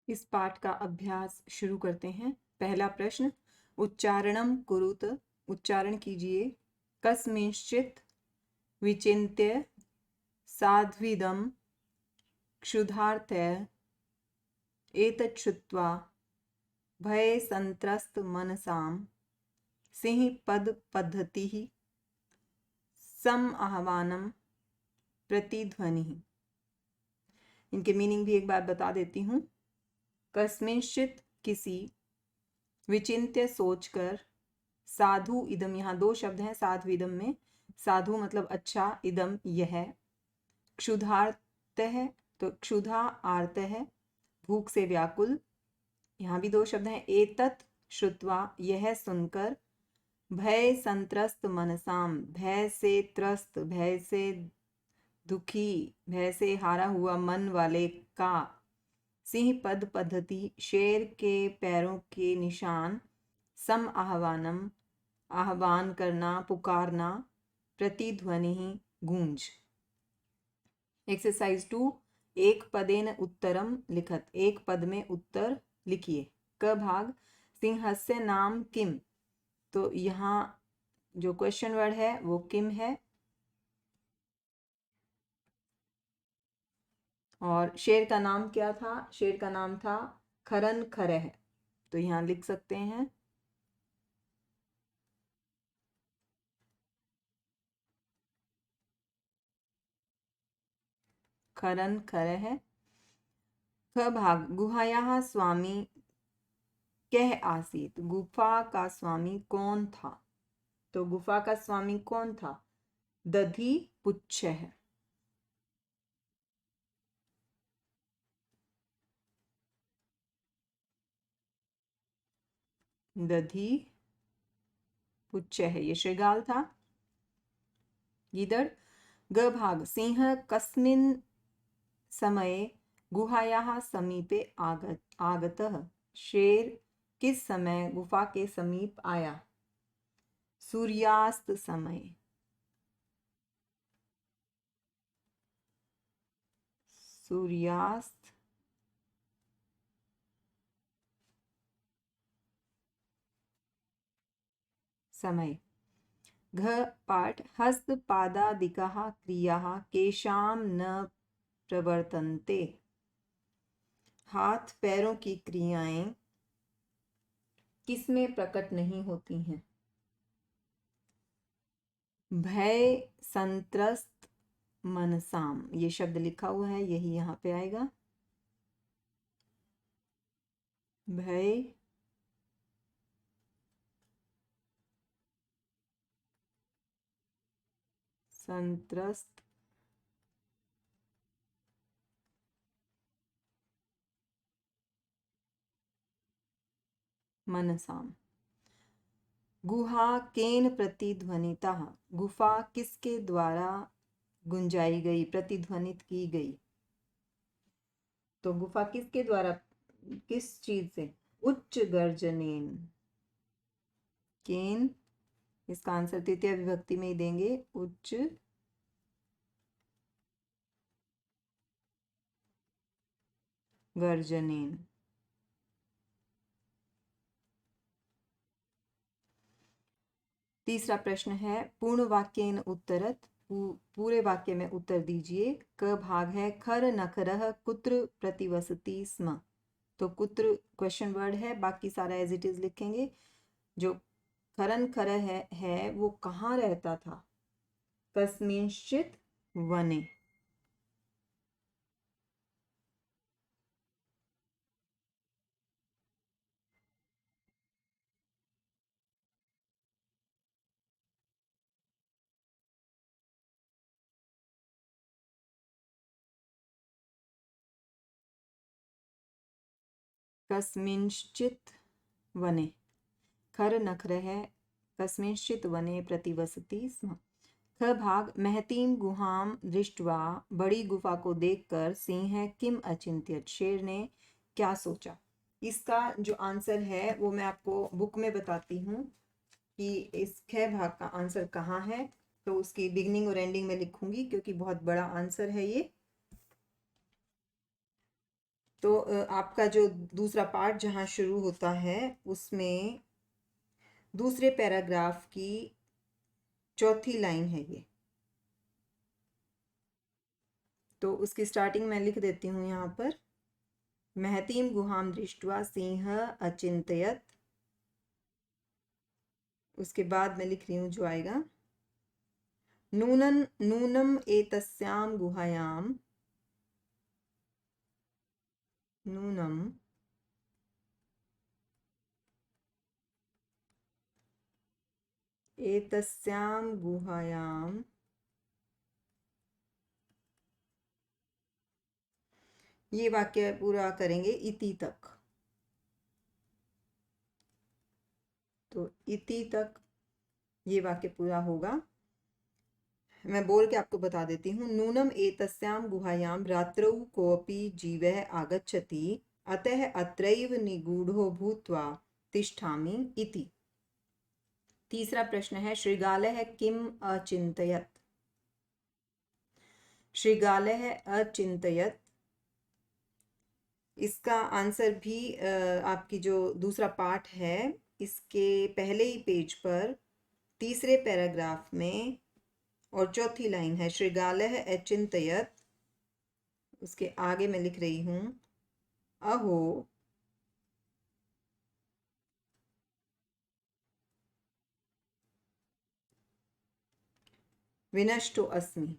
इस पाठ का अभ्यास शुरू करते हैं। पहला प्रश्न, उच्चारणम कुरुत, उच्चारण कीजिए। कस्मिंश्चित् विचिन्त्य साध्विदं क्षुधार्तय एतत् श्रुत्वा भयसंत्रस्तमनसां सिंहपदपद्धतिः सम आह्वानं प्रतिध्वनिः। इनके मीनिंग भी एक बार बता देती हूँ। कस्मिंश्चित् किसी, विचिन्त्य सोचकर, साधु इदम, यहाँ दो शब्द हैं साधु इदम में। साधु मतलब अच्छा, इदम यह, क्षुधार्त है तो क्षुधा आर्त है भूख से व्याकुल, यहाँ भी दो शब्द हैं। एतत् श्रुत्वा यह सुनकर, भय संत्रस्त मनसाम, भय से त्रस्त, भय से दुखी, भय से हारा हुआ मन वाले का, सिंह पद पद्धति शेर के पैरों के निशान, सम आह्वानम आह्वान करना पुकारना, प्रतिध्वनि गूंज। एक्सरसाइज 2, एक पदेन उत्तरम लिखत, एक पद में उत्तर लिखिए। क भाग, सिंहस्य नाम किम, तो यहाँ जो क्वेश्चन वर्ड है वो किम है। और शेर का नाम क्या था? शेर का नाम था खरन खरह, तो यहाँ लिख सकते हैं खरन खरह। ख भाग, गुहायाः स्वामी कह आसीत, गुफा का स्वामी कौन था? तो गुफा का स्वामी कौन था? दधि पुच्छः। दधि पुच्छः ये शृगाल था। इधर ग भाग, सिंह कस्मिन् समये गुहायाः समीपे आगतः, शेर किस समय गुफा के समीप आया? सूर्यास्त समय। सूर्यास्त समय। घ पाठ, हस्तपादादिकाः क्रियाः केषां न प्रवर्तन्ते, हाथ पैरों की क्रियाएं किसमें प्रकट नहीं होती हैं? भय संत्रस्त मनसाम, ये शब्द लिखा हुआ है, यही यहाँ पे आएगा। भय संत्रस्त मनसाम। गुहा केन प्रतिध्वनिता, गुफा किसके द्वारा गुंजाई गई, प्रतिध्वनित की गई? तो गुफा किसके द्वारा, किस चीज से? उच्च गर्जनेन। केन, इसका आंसर तृतीय विभक्ति में ही देंगे, उच्च गर्जनेन। तीसरा प्रश्न है, पूर्ण वाक्येन उत्तरत, पूरे वाक्य में उत्तर दीजिए। क भाग है, खर नखरह कुत्र प्रतिवसति स्म, तो कुत्र क्वेश्चन वर्ड है, बाकी सारा एज इट इज लिखेंगे। जो खरन खरह है वो कहाँ रहता था? कस्मिंश्चित वने। कस्मिंश्चित वने, खर नखरः कस्मिंश्चित वने प्रतिवसति स्म। ख भाग, महतीं गुहां दृष्ट्वा, बड़ी गुफा को देखकर, सिंह किम अचिंत्यत, शेर ने क्या सोचा? इसका जो आंसर है वो मैं आपको बुक में बताती हूँ कि इस ख भाग का आंसर कहाँ है, तो उसकी बिगनिंग और एंडिंग में लिखूंगी क्योंकि बहुत बड़ा आंसर है ये। तो आपका जो दूसरा पार्ट जहाँ शुरू होता है उसमें दूसरे पैराग्राफ की चौथी लाइन है ये। तो उसकी स्टार्टिंग मैं लिख देती हूँ यहाँ पर। महतीं गुहां दृष्ट्वा सिंह अचिंतयत। उसके बाद मैं लिख रही हूँ जो आएगा, नूनम एतस्यां गुहायां, नूनम एतस्यां गुहायां, ये वाक्य पूरा करेंगे इति तक। तो इति तक ये वाक्य पूरा होगा। मैं बोल के आपको बता देती हूँ। नूनम एतस्यां गुहायां रात्रौ कोऽपि जीवः आगच्छति, अतः अत्रैव निगूढ़ो भूत्वा तिष्ठामि इति। तीसरा प्रश्न है, श्रीगालः किम अचिंतयत। श्रीगालः अचिंतयत, इसका आंसर भी आपकी जो दूसरा पार्ट है इसके पहले ही पेज पर तीसरे पैराग्राफ में और चौथी लाइन है, श्रीगालः अचिंतयत। उसके आगे मैं लिख रही हूँ, अहो विनष्टो अस्मि।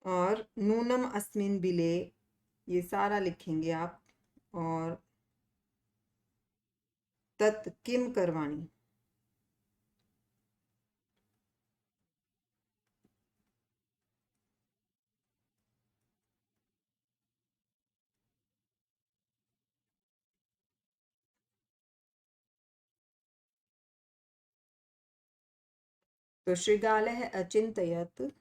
और नूनम अस्मिन बिले, ये सारा लिखेंगे आप। और तत् किम करवाणी, तो श्रीगालः अचिंतयत,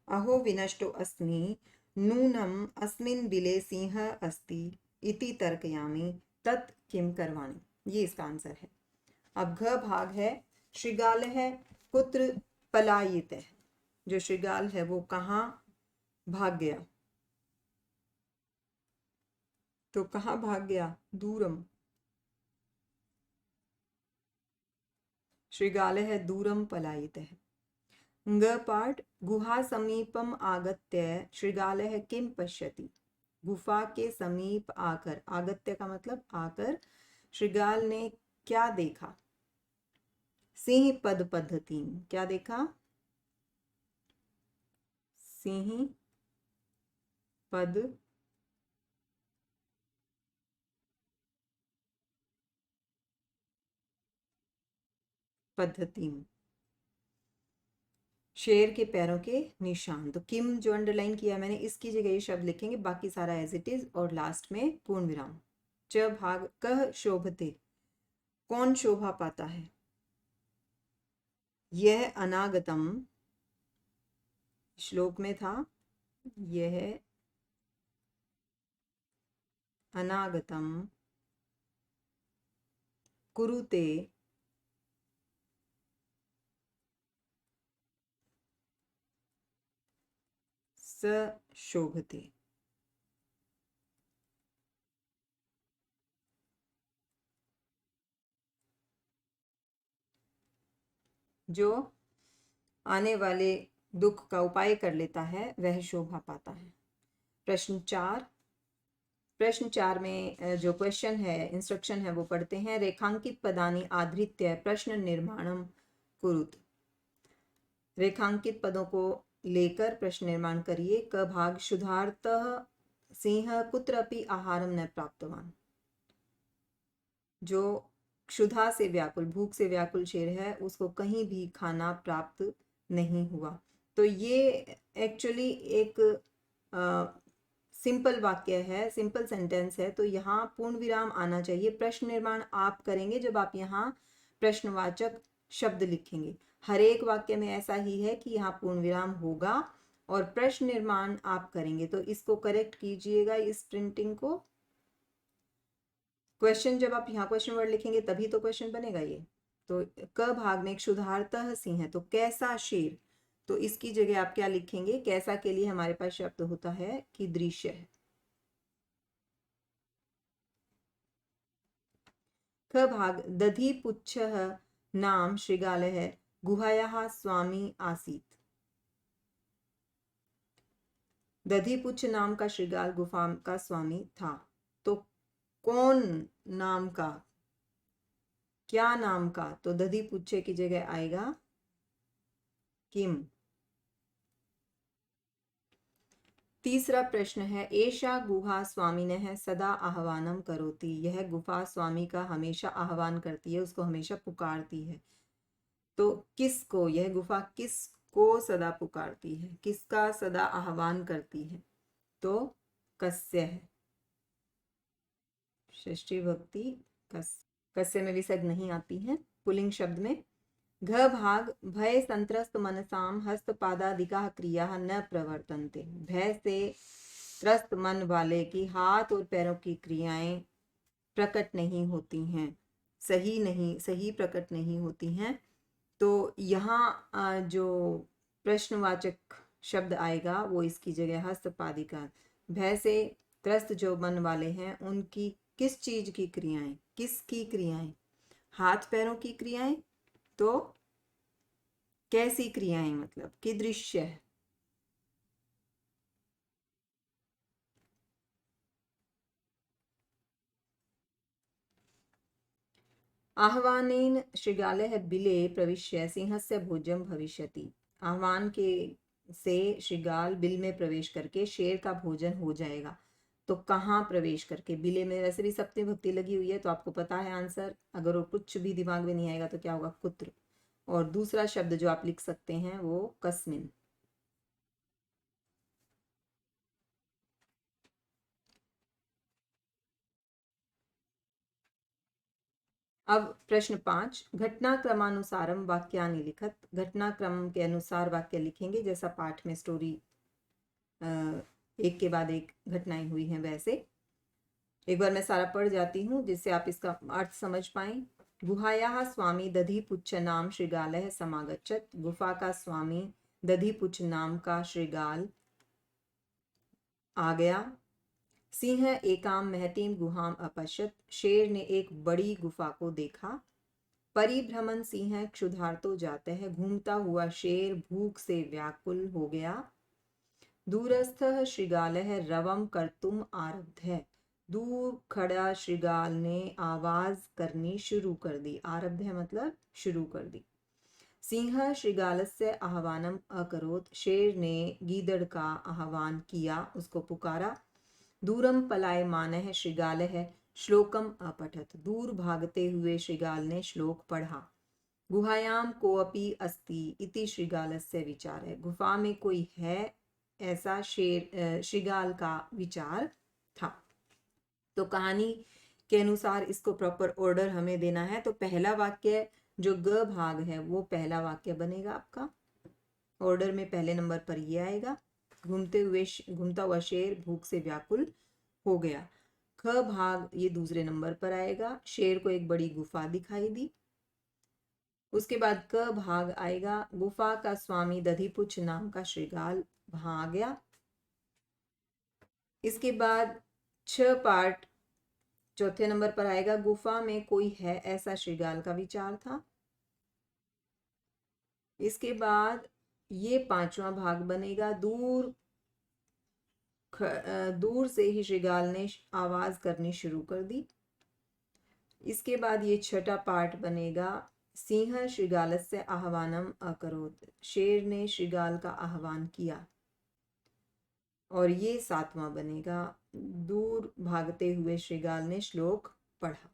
अहो विनष्टो अस्मि, नूनम अस्मिन् बिले सिंहः अस्ति इति तर्कयामि, तत् किम करवाणि। ये इसका आंसर है। अब घ भाग है, श्रीगालः कुत्र पलायितः। जो श्रीगाल है वो कहाँ भाग गया। तो कहाँ भाग गया, दूरम। श्रीगालः दूरम पलायितः। ग पार्ट, गुहा समीपम आगत्य श्रीगालः किम पश्यति। गुफा के समीप आकर, आगत्य का मतलब आकर, श्रीगाल ने क्या देखा। सिंह पद पद्धति, क्या देखा, सिंह पद पद्धति, शेर के पैरों के निशान। तो किम जो अंडरलाइन किया मैंने, इसकी जगह ये शब्द लिखेंगे, बाकी सारा एज इट इज, और लास्ट में पूर्ण विराम। च भाग, कह शोभते, कौन शोभा पाता है। यह अनागतम, श्लोक में था, यह अनागतम कुरुते स शोभते। जो आने वाले दुख का उपाय कर लेता है वह शोभा पाता है। प्रश्न 4, प्रश्न 4 में जो क्वेश्चन है, इंस्ट्रक्शन है, वो पढ़ते हैं। रेखांकित पदानि आधृत्य प्रश्न निर्माणम कुरुत। रेखांकित पदों को लेकर प्रश्न निर्माण करिए। क भाग, क्षुधार्तः सिंह कुत्रापि आहारम न प्राप्तवान। जो क्षुधा से व्याकुल, भूख से व्याकुल शेर है, उसको कहीं भी खाना प्राप्त नहीं हुआ। तो ये एक्चुअली एक सिंपल वाक्य है, सिंपल सेंटेंस है। तो यहाँ पूर्ण विराम आना चाहिए। प्रश्न निर्माण आप करेंगे जब आप यहाँ प्रश्नवाचक शब्द लिखेंगे। हर एक वाक्य में ऐसा ही है कि यहाँ पूर्ण विराम होगा और प्रश्न निर्माण आप करेंगे, तो इसको करेक्ट कीजिएगा, इस प्रिंटिंग को। क्वेश्चन जब आप यहाँ क्वेश्चन वर्ड लिखेंगे तभी तो क्वेश्चन बनेगा ये। तो क भाग में क्षुधार्तः सिंह है, तो कैसा शेर, तो इसकी जगह आप क्या लिखेंगे, कैसा के लिए हमारे पास शब्द होता है कि दृश्य है। ख भाग दधि पुच्छः नाम शृगालः गुहायाः स्वामी आसीत्। दधिपुच्छ नाम का शृगाल गुफा का स्वामी था। तो कौन नाम का, क्या नाम का, तो दधिपुच्छे की जगह आएगा किम। तीसरा प्रश्न है एषा गुहा स्वामिनः सदा आह्वानं करोति। यह गुफा स्वामी का हमेशा आह्वान करती है, उसको हमेशा पुकारती है। तो किसको, यह गुफा किसको सदा पुकारती है, किसका सदा आह्वान करती है, तो कस्य है, षष्ठी भक्ति कस्य। कस्य में विसर्ग नहीं आती है पुल्लिंग शब्द में। घ भाग भय संत्रस्त मनसाम हस्तपादादिका क्रिया न प्रवर्तन्ते। भय से त्रस्त मन वाले की हाथ और पैरों की क्रियाएं प्रकट नहीं होती हैं, सही प्रकट नहीं होती हैं। तो यहाँ जो प्रश्नवाचक शब्द आएगा वो इसकी जगह हस्तपादिका। भय से त्रस्त जो मन वाले हैं उनकी किस चीज की क्रियाएं, किसकी क्रियाएं, हाथ पैरों की क्रियाएं, तो कैसी क्रियाएं मतलब कि दृश्य है। आह्वानेन शृगालः बिले प्रविश्य सिंहस्य भोज्यं भविष्यति। आह्वान के से शृगाल बिल में प्रवेश करके शेर का भोजन हो जाएगा। तो कहाँ प्रवेश करके, बिले में वैसे भी सप्तमी भक्ति लगी हुई है तो आपको पता है आंसर। अगर वो कुछ भी दिमाग में नहीं आएगा तो क्या होगा, पुत्र। और दूसरा शब्द जो आप लिख सकते हैं वो कस्मिन। अब प्रश्न 5, घटनाक्रमानुसारम वाक्यानि लिखत। घटनाक्रम के अनुसार वाक्य लिखेंगे, जैसा पाठ में स्टोरी एक के बाद एक घटनाएं हुई हैं वैसे। एक बार मैं सारा पढ़ जाती हूँ जिससे आप इसका अर्थ समझ पाएं। गुहायाः स्वामी दधिपुच्छ नाम शृगालः समागच्छत्। गुफा का स्वामी दधिपुच्छ नाम का शृगाल आ गया। सिंह एकाम महतीम गुहाम अपश्यत। शेर ने एक बड़ी गुफा को देखा। परिभ्रमण सिंह क्षुधार्तो जाते हैं। घूमता हुआ शेर भूख से व्याकुल हो गया। दूरस्थः शृगालः रवम कर्तुम आरब्ध है। दूर खड़ा शृगाल ने आवाज करनी शुरू कर दी। आरब्ध है मतलब शुरू कर दी। सिंह शृगालस्य आह्वानम अकरोत्। शेर ने गीदड़ का आह्वान किया, उसको पुकारा। दूरम पलायमानः शृगालः श्लोकम अपठत। दूर भागते हुए शृगाल ने श्लोक पढ़ा। गुहायाम कोऽपि अस्ति इति शृगालस्य विचार है। गुफा में कोई है ऐसा शृगाल का विचार था। तो कहानी के अनुसार इसको प्रॉपर ऑर्डर हमें देना है। तो पहला वाक्य जो ग भाग है वो पहला वाक्य बनेगा आपका। ऑर्डर में पहले नंबर पर ये आएगा, घूमता हुआ शेर भूख से व्याकुल हो गया। ख भाग ये दूसरे नंबर पर आएगा, शेर को एक बड़ी गुफा दिखाई दी। उसके बाद क भाग आएगा, गुफा का स्वामी दधिपुच्छ नाम का शृगाल वहां आ गया। इसके बाद छ पार्ट चौथे नंबर पर आएगा, गुफा में कोई है ऐसा शृगाल का विचार था। इसके बाद ये पांचवा भाग बनेगा, दूर से ही शृगाल ने आवाज करनी शुरू कर दी। इसके बाद ये छठा पार्ट बनेगा, सिंह शृगालस्य आह्वानम अकरोत्। शेर ने शृगाल का आह्वान किया। और ये सातवां बनेगा, दूर भागते हुए शृगाल ने श्लोक पढ़ा।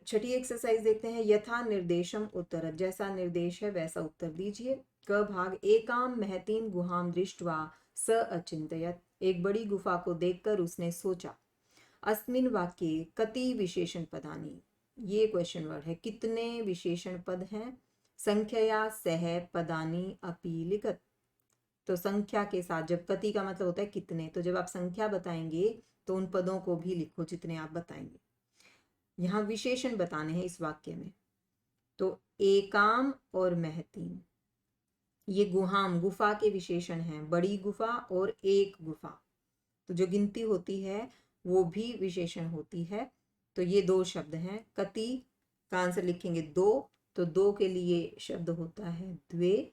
छठी एक्सरसाइज देखते हैं। यथा निर्देशम उत्तर, जैसा निर्देश है वैसा उत्तर दीजिए। क भाग एकाम महतीम गुहाम दृष्ट्वा स अचिंतयत। एक बड़ी गुफा को देखकर उसने सोचा। अस्मिन वाक्ये कति विशेषण पदानि। ये क्वेश्चन वर्ड है। कितने विशेषण पद हैं? संख्यया सह पदानी अपि लिखत। तो संख्या के साथ, जब कति का मतलब होता है कितने, तो जब आप संख्या बताएंगे तो उन पदों को भी लिखो जितने आप बताएंगे। यहाँ विशेषण बताने हैं इस वाक्य में। तो एकाम और महतीम, ये गुहाम गुफा के विशेषण हैं। बड़ी गुफा और एक गुफा, तो जो गिनती होती है वो भी विशेषण होती है। तो ये दो शब्द हैं। कति का आंसर लिखेंगे दो, तो दो के लिए शब्द होता है द्वे।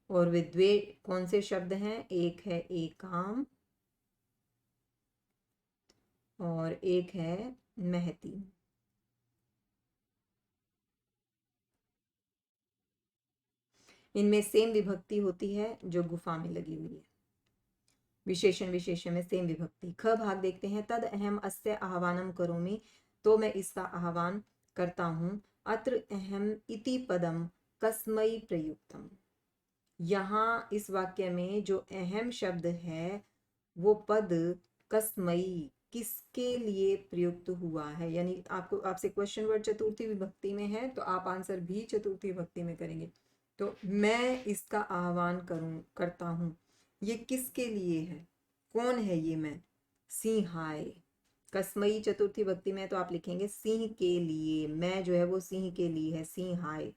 और वे द्वे कौन से शब्द हैं? एक है एकाम और एक है महती। इनमें सेम विभक्ति होती है जो गुफा में लगी हुई है। विशेषण विशेषण में सेम विभक्ति। ख भाग देखते हैं। तद अहम अस्य आह्वानम करोमि, तो मैं इसका आह्वान करता हूं। अत्र अहम इति पदम कस्मै प्रयुक्तम। यहाँ इस वाक्य में जो अहम शब्द है वो पद कस्मई, किसके लिए प्रयुक्त हुआ है। यानी आपको आपसे क्वेश्चन वर्ड चतुर्थी विभक्ति में है तो आप आंसर भी चतुर्थी विभक्ति में करेंगे। तो मैं इसका आह्वान करता हूं, ये किसके लिए है? कौन है ये मैं? सिंहाय। कस्मई चतुर्थी विभक्ति में तो आप लिखेंगे सिंह के लिए। मैं जो है वो सिंह के लिए है, सिंहाय।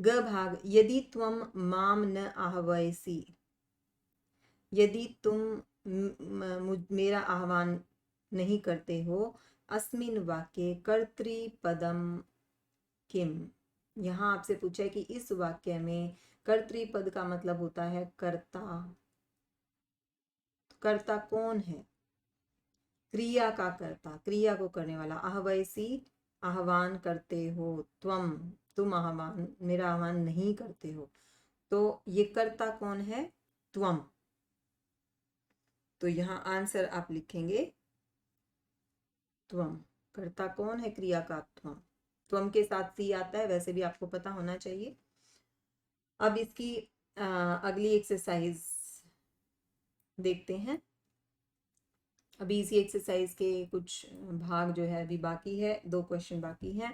ग भाग। यदि त्वं माम न आह्वयसि, यदि तुम मेरा आह्वान नहीं करते हो। अस्मिन् वाक्ये कर्तृपदम किम। यहाँ आपसे पूछा है कि इस वाक्य में कर्तृपद का मतलब होता है कर्ता। कर्ता कौन है? क्रिया का कर्ता, क्रिया को करने वाला। आह्वयसी, आह्वान करते हो। त्वम, तुम आह्वान, मेरा आह्वान नहीं करते हो। तो ये कर्ता कौन है? त्वम। तो यहाँ आंसर आप लिखेंगे त्वम। कर्ता कौन है? क्रिया का त्वम। त्वम के साथ सी आता है, वैसे भी आपको पता होना चाहिए। अब इसकी अगली एक्सरसाइज देखते हैं। अभी इसी एक्सरसाइज के कुछ भाग जो है अभी बाकी है, 2 क्वेश्चन बाकी हैं।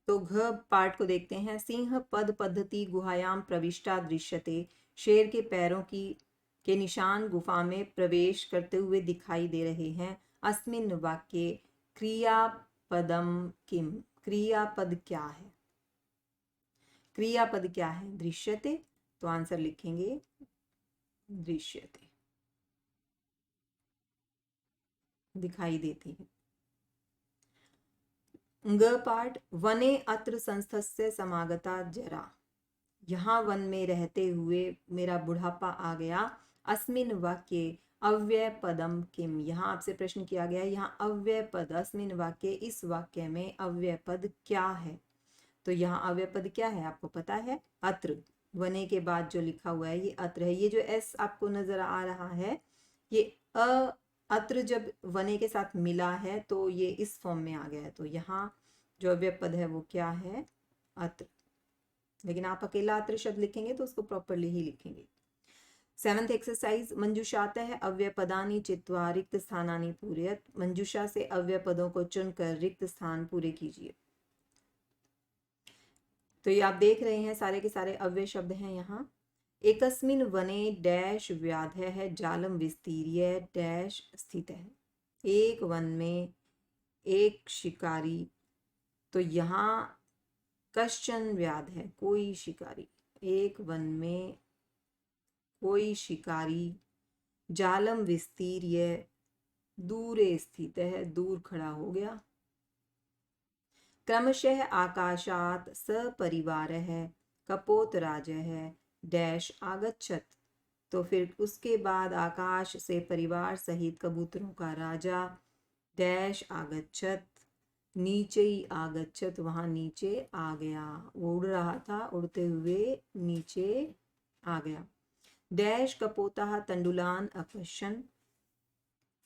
तो घ पार्ट को देखते हैं। सिंह पद पद्धति गुहायाम प्रविष्टा दृश्यते। शेर के पैरों के निशान गुफा में प्रवेश करते हुए दिखाई दे रहे हैं। अस्मिन् वाक्ये क्रियापदम किम। क्रियापद क्या है? क्रियापद क्या है? दृश्यते। तो आंसर लिखेंगे दृश्यते, दिखाई देती है। ग पार्ट। वने अत्र संस्थस्य समागता जरा। यहाँ वन में रहते हुए मेरा बुढ़ापा आ गया। अस्मिन् वाक्ये अव्यय पदम किम। यहाँ आपसे प्रश्न किया गया, यहाँ अव्यय पद, अस्मिन् वाक्ये, इस वाक्य में अव्यय पद क्या है? तो यहाँ अव्यय पद क्या है आपको पता है? अत्र। वने के बाद जो लिखा हुआ है ये अत्र है। ये जो एस आपको नजर आ रहा है, ये अत्र जब वने के साथ मिला है तो ये इस फॉर्म में आ गया है। तो यहाँ जो अव्यय पद है वो क्या है? अत्र। लेकिन आप अकेला अत्र शब्द लिखेंगे तो उसको प्रॉपरली ही लिखेंगे। 7th exercise. मंजूषातः अव्यय पदानि चित्वा रिक्त स्थानानि पूरयत। मंजूषा से अव्यय पदों को चुनकर रिक्त स्थान पूरे कीजिए। तो ये आप देख रहे हैं सारे के सारे अव्यय शब्द हैं यहाँ। एकस्मिन् वने डैश व्याधः जालम विस्तीर्य डैश स्थित है। एक वन में एक शिकारी, तो यहाँ कश्चन व्याध है, कोई शिकारी। एक वन में कोई शिकारी, जालम विस्तीर्य, दूरे स्थित है, दूर खड़ा हो गया। क्रमशः आकाशात सपरिवारः कपोतराजः डैश आगच्छत। तो फिर उसके बाद आकाश से परिवार सहित कबूतरों का राजा डैश आगच्छत, नीचे ही आगच्छत, वहां नीचे आ गया। वो उड़ रहा था, उड़ते हुए नीचे आ गया। डैश कपोतः तंडुलान अपश्यन्।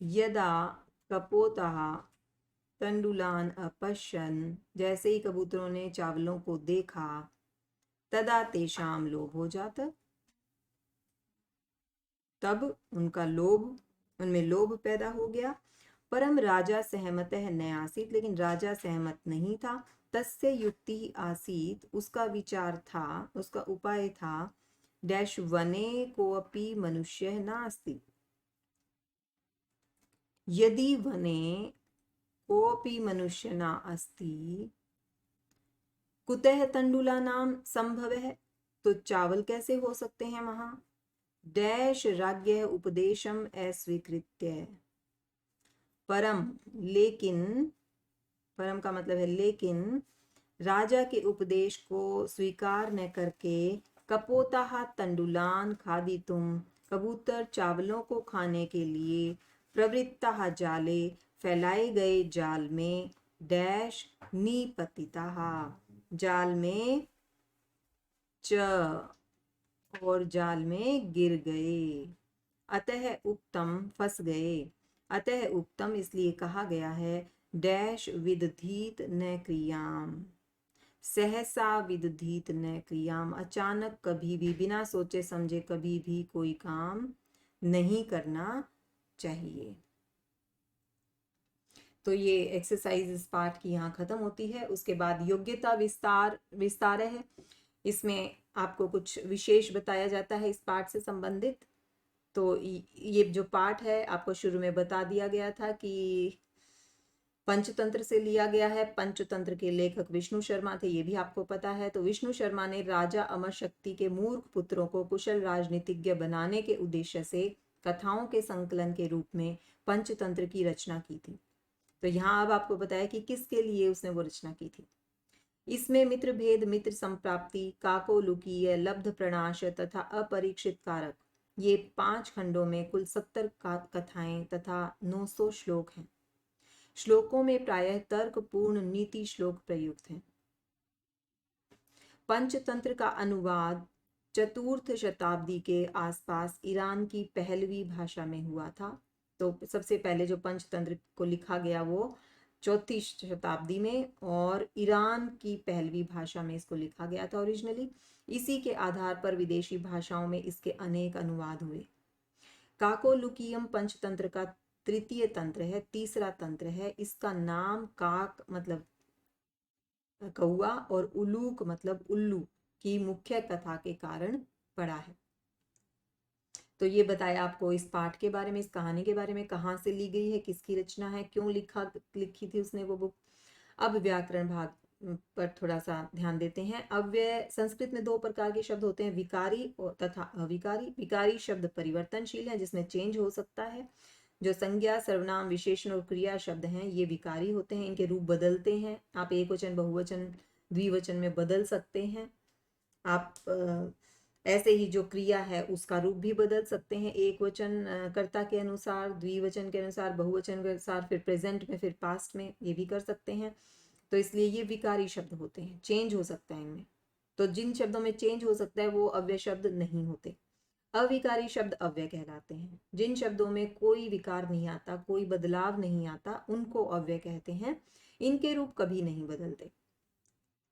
यदा कपोतः तंडुलान अपश्यन्, जैसे ही कबूतरों ने चावलों को देखा, तदा तेषाम लोभो जात। तब उनमें लोभ पैदा हो गया। परम राजा सहमतः न आसीत, लेकिन राजा सहमत नहीं था। तस्य युक्ति आसीत, उसका विचार था, उसका उपाय था, डैश वने कोऽपि मनुष्यः नास्ति, यदि वने कोऽपि मनुष्य न अस्ति कुतः तंडुलानां संभवः, तो चावल कैसे हो सकते हैं वहां। डैश राज्ञः उपदेशम अस्वीकृत्य, परम, लेकिन, परम का मतलब है लेकिन, राजा के उपदेश को स्वीकार न करके कपोताः तंडुलान खादितुम, कबूतर चावलों को खाने के लिए, प्रवृत्ताः जाले, फैलाए गए जाल में, डैश निपतिताः, जाल में च, और जाल में गिर गए। अतः उक्तम, फंस गए। अतः उक्तम, इसलिए कहा गया है, डैश विदधीत न क्रियाम, सहसा विदधीत न क्रियाम, अचानक कभी भी, बिना सोचे समझे कभी भी कोई काम नहीं करना चाहिए। तो ये एक्सरसाइज इस पार्ट की यहाँ खत्म होती है। उसके बाद योग्यता विस्तार है। इसमें आपको कुछ विशेष बताया जाता है इस पाठ से संबंधित। तो ये जो पाठ है आपको शुरू में बता दिया गया था कि पंचतंत्र से लिया गया है। पंचतंत्र के लेखक विष्णु शर्मा थे, ये भी आपको पता है। तो विष्णु शर्मा ने राजा अमर शक्ति के मूर्ख पुत्रों को कुशल राजनीतिज्ञ बनाने के उद्देश्य से कथाओं के संकलन के रूप में पंचतंत्र की रचना की थी। तो यहाँ अब आपको बताया कि किसके लिए उसने वो रचना की थी। इसमें मित्र भेद, मित्र संप्राप्ति, काकोलुकीय, लब्ध प्रणाश तथा अपरीक्षित कारक, ये 5 खंडों में कुल 70 कथाएं तथा 900 श्लोक हैं। श्लोकों में प्रायः तर्कपूर्ण नीति श्लोक प्रयुक्त हैं। पंचतंत्र का अनुवाद 4th शताब्दी के आसपास ईरान की पहलवी भाषा में हुआ था। तो सबसे पहले जो पंचतंत्र को लिखा गया वो 4th शताब्दी में, और ईरान की पहलवी भाषा में इसको लिखा गया था ओरिजिनली। इसी के आधार पर विदेशी भाषाओं में इसके अनेक अनुवाद हुए। काकोलुकियम पंचतंत्र का 3य तंत्र है, तीसरा तंत्र है। इसका नाम काक मतलब कौआ और उलूक मतलब उल्लू की मुख्य कथा के कारण पड़ा है। तो ये बताया आपको इस पाठ के बारे में, इस कहानी के बारे में, कहाँ से ली गई है, किसकी रचना है, क्यों लिखी थी उसने वो बुक। अब व्याकरण भाग पर थोड़ा सा ध्यान देते हैं। अव्यय, संस्कृत में 2 प्रकार के शब्द होते हैं, विकारी और तथा अविकारी। विकारी शब्द परिवर्तनशील है, जिसमें चेंज हो सकता है। जो संज्ञा, सर्वनाम, विशेषण और क्रिया शब्द हैं ये विकारी होते हैं, इनके रूप बदलते हैं। आप एक वचन, बहुवचन, द्विवचन में बदल सकते हैं। आप ऐसे ही जो क्रिया है उसका रूप भी बदल सकते हैं, एक वचन कर्ता के अनुसार, द्विवचन के अनुसार, बहुवचन के अनुसार, फिर प्रेजेंट में, फिर पास्ट में, ये भी कर सकते हैं। तो इसलिए ये विकारी शब्द होते हैं, चेंज हो सकता है इनमें। तो जिन शब्दों में चेंज हो सकता है वो अव्यय शब्द नहीं होते। अविकारी शब्द अव्यय कहलाते हैं। जिन शब्दों में कोई विकार नहीं आता, कोई बदलाव नहीं आता, उनको अव्यय कहते हैं। इनके रूप कभी नहीं बदलते।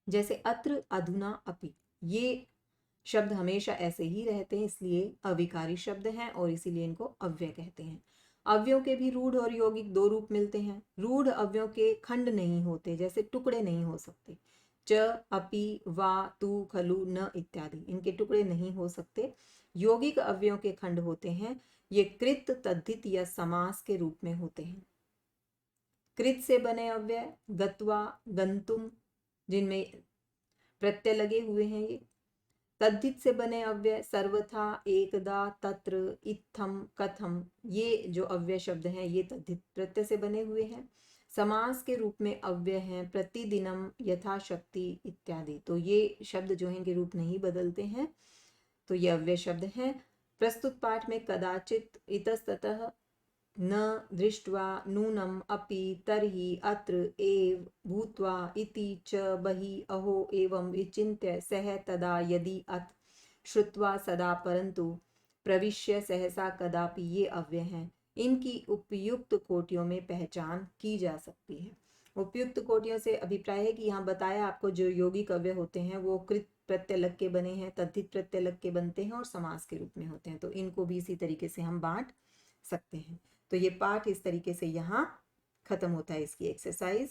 जैसे अत्र, अधुना, अपि, ये शब्द हमेशा ऐसे ही रहते हैं, इसलिए अविकारी शब्द हैं और इसीलिए इनको अव्यय कहते हैं। अव्ययों के भी रूढ़ और यौगिक 2 रूप मिलते हैं। रूढ़ अव्ययों के खंड नहीं होते, जैसे टुकड़े नहीं हो सकते। च, अपि, वा, तु, खलु, न इत्यादि, इनके टुकड़े नहीं हो सकते। यौगिक अव्ययों के खंड होते हैं। ये कृत, तद्धित या समास के रूप में होते हैं। कृत से बने अव्यय गत्वा, गंतुम, जिनमें प्रत्यय लगे हुए हैं ये। तद्धित से बने अव्यय सर्वथा, एकदा, तत्र, इत्थम, कथम, ये जो अव्यय शब्द हैं ये तद्धित प्रत्यय से बने हुए हैं। समास के रूप में अव्यय हैं प्रतिदिनम, यथाशक्ति इत्यादि। तो ये शब्द जो हैं इनके रूप नहीं बदलते हैं, तो ये अव्यय शब्द हैं। प्रस्तुत पाठ में कदाचित, इतस्ततः, न, दृष्ट्वा, नूनम, अपि, तर्हि, अत्र, एव, भूत्वा, इति, च, बहि, अहो, एवं, विचिन्त्य, सह, तदा, यदि, अत, श्रुत्वा, सदा, परंतु, प्रविश्य, सहसा, कदापि, ये अव्यय हैं। इनकी उपयुक्त कोटियों में पहचान की जा सकती है। उपयुक्त कोटियों से अभिप्राय है कि यहाँ बताया आपको जो यौगिक अव्यय होते हैं वो कृत प्रत्यय लग के बने हैं, तद्धित प्रत्यय लग के बनते हैं और समास के रूप में होते हैं, तो इनको भी इसी तरीके से हम बांट सकते हैं। तो ये पाठ इस तरीके से यहाँ खत्म होता है, इसकी एक्सरसाइज